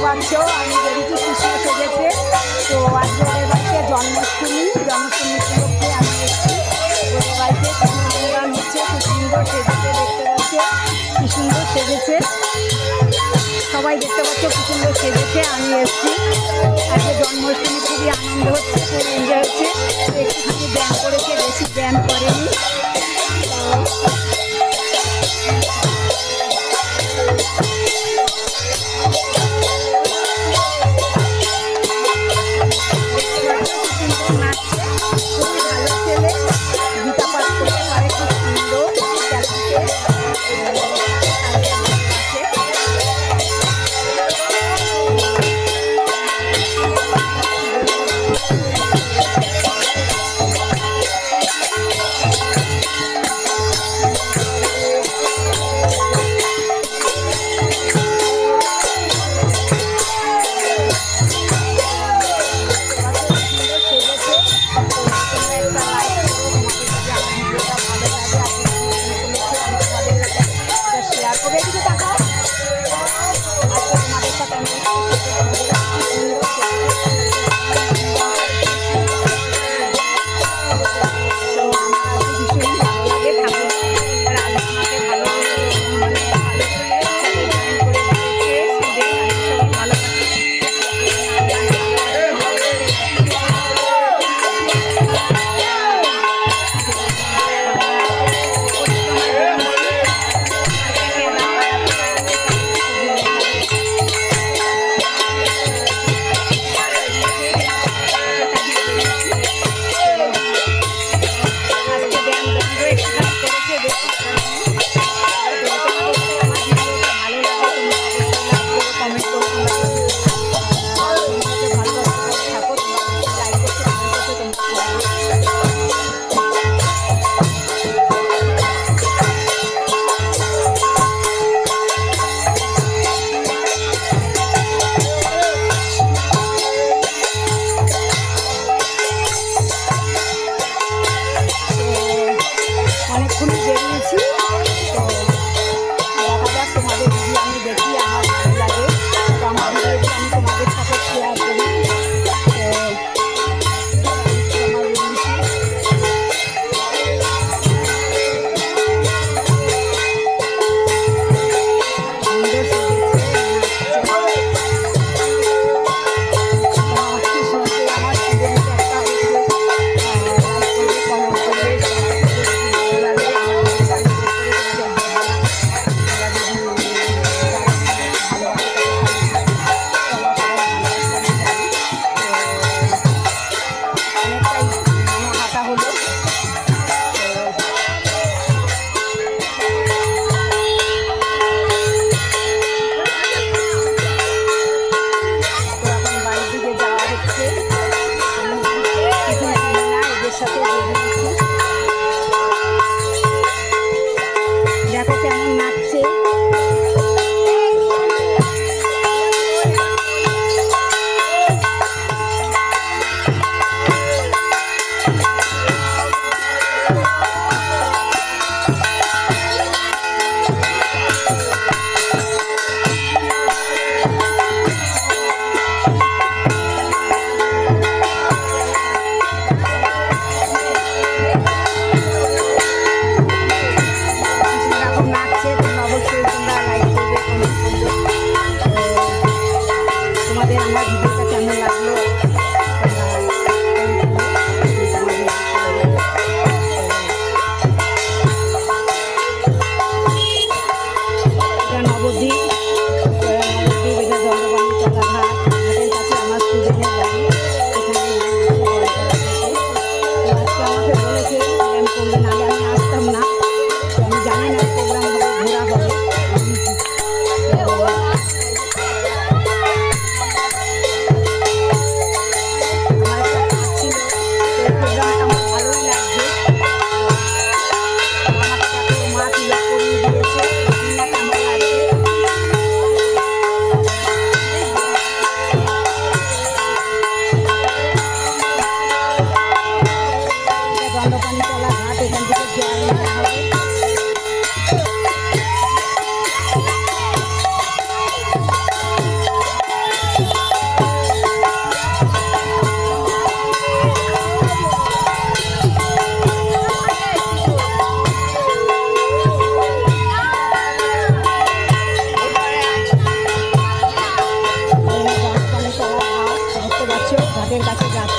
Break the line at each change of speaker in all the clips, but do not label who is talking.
পাচ্ছ আমি দেখেছি কৃষ্ণ সেজেছে। তো আজকে ওদের বাড়িতে জন্মাষ্টমী উপলক্ষে আমি এসেছি ওদের বাড়িতে কৃষ্ণ গান হচ্ছে, খুব সুন্দর সেজেছে, দেখতে পাচ্ছ কি সুন্দর সেজেছে, সবাই দেখতে পাচ্ছ কি সুন্দর সেজেছে। আমি এসেছি আজকে জন্মাষ্টমী, খুবই আনন্দ হচ্ছে, খুব এনজয় হচ্ছে। একটুখানি ব্যায়াম করেছে, বেশি ব্যায়াম করেনি।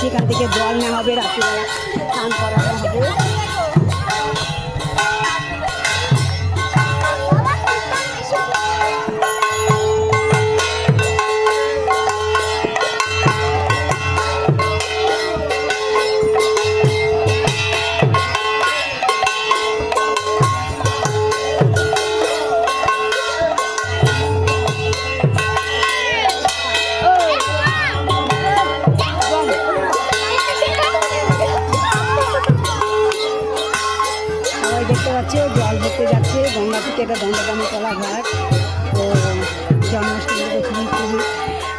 যাচ্ছি, এখান থেকে জল নেওয়া হবে, রাত্রিবেলা স্নান করানো হবে। দেখতে পাচ্ছ জল ভরতে যাচ্ছে গঙ্গা থেকে, এটা দণ্ডপানিতলা ঘাট। তো জন্মাষ্টমীতে খুবই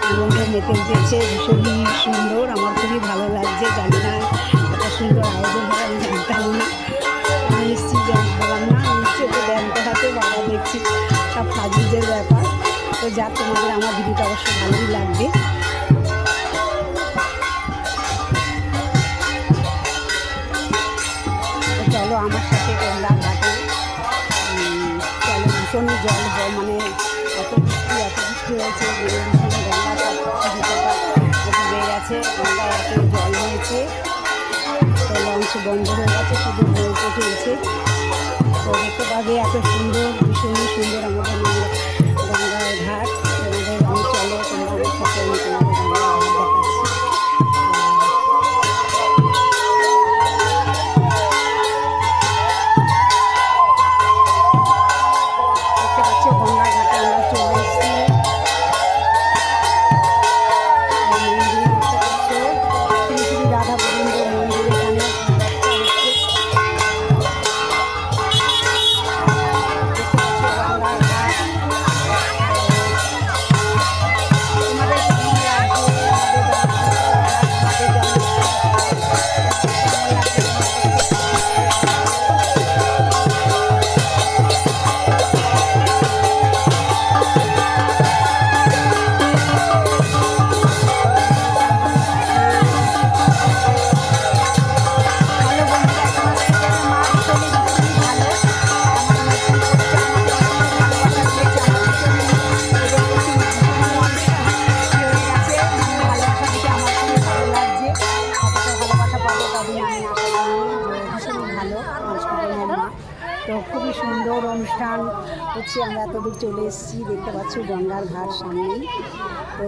আনন্দ মেতে উঠেছে, ভীষণই সুন্দর, আমার খুবই ভালো লাগছে। জানি না এত সুন্দর আয়োজন হয় আমি জানতাম না, আমি নিশ্চিত জানতাম না, নিশ্চয়ই তো ব্যাংক হাতে বাবা দেখছি সব সাজিজের ব্যাপার। তো যা তোমাদের আমার ভিডিওটা অবশ্যই ভালোই লাগবে। চলো আমার সাথে গঙ্গা ঘাটে, চলো ভীষণই জল মানে এত বৃষ্টি হয়েছে, ভীষণ গঙ্গা সব ডুবে গেছে, গঙ্গায় এত জল হয়েছে। তো লঞ্চ বন্ধ হয়ে গেছে, শুধু নৌকো চলছে। তো দেখতে পাবে এত সুন্দর, ভীষণই সুন্দর আমাদের গঙ্গার ঘাট। তোমাদের আমি চলো তোমাদের সাথে আমি তোমাদের গঙ্গার ঘাট দেখাচ্ছি। তো খুবই সুন্দর অনুষ্ঠান হচ্ছে, আমরা এতদূর চলে এসেছি, দেখতে পাচ্ছি গঙ্গার ঘাট সামনেই। তো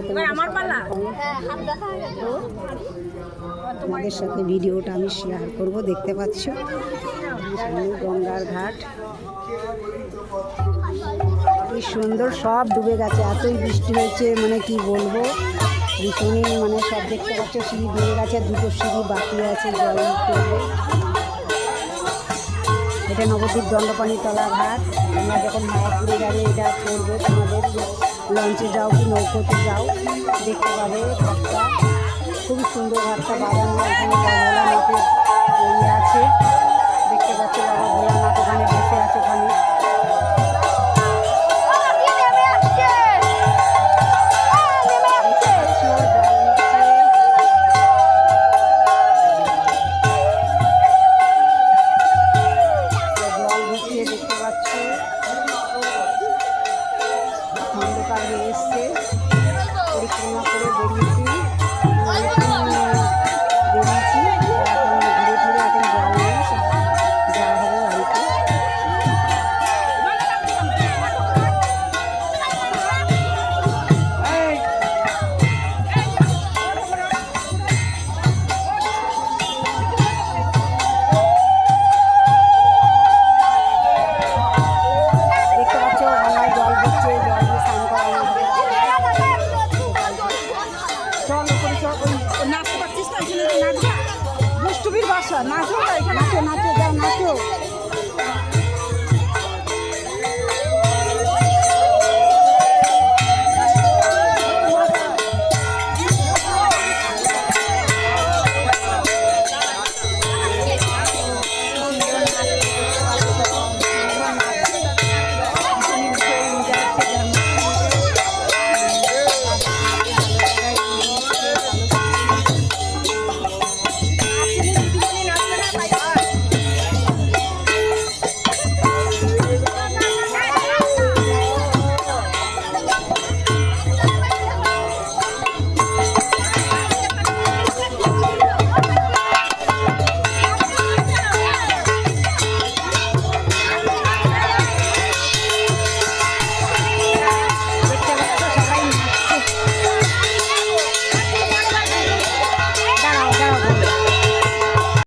তোমাদের সাথে ভিডিওটা আমি শেয়ার করব, দেখতে পাচ্ছ সামনে গঙ্গার ঘাট, কি সুন্দর, সব ডুবে গেছে, এতই বৃষ্টি হয়েছে মানে কি বলবো, ভীষণই মানে সব দেখতে পাচ্ছ সিঁড়ি ডুবে গেছে, দুটো সিঁড়ি বাকি আছে জল করবে। এটা নবদ্বীপ দণ্ডপানিতলা ঘাট। তোমরা যখন মায়াপুরে যাবে এটা করবে, তোমাদের লঞ্চে যাও কি নৌকোতে যাও দেখতে পাবে ঘাটটা, খুবই সুন্দর ঘাটটা বাগানো। এখানে ভোলানাথের ইয়ে আছে, দেখতে পাচ্ছ বাবা ভোলানাথ ওখানে বসে আছে, ওখানে অন্ধকার হয়ে এসছে, পরিক্রমা করে বেরিয়েছি, এখন ঘুরে ঘুরে এখন জল নিয়ে যাওয়া হবে বাড়িতে। দেখতে পাচ্ছ গঙ্গায় জল দিচ্ছে, জল দিয়ে স্নান করানো হবে। নাচতে পারছিস না, এখানে নাচবা, দুষ্টুমির বাসা, নাচো, নাচো নাচো, যাও নাচো।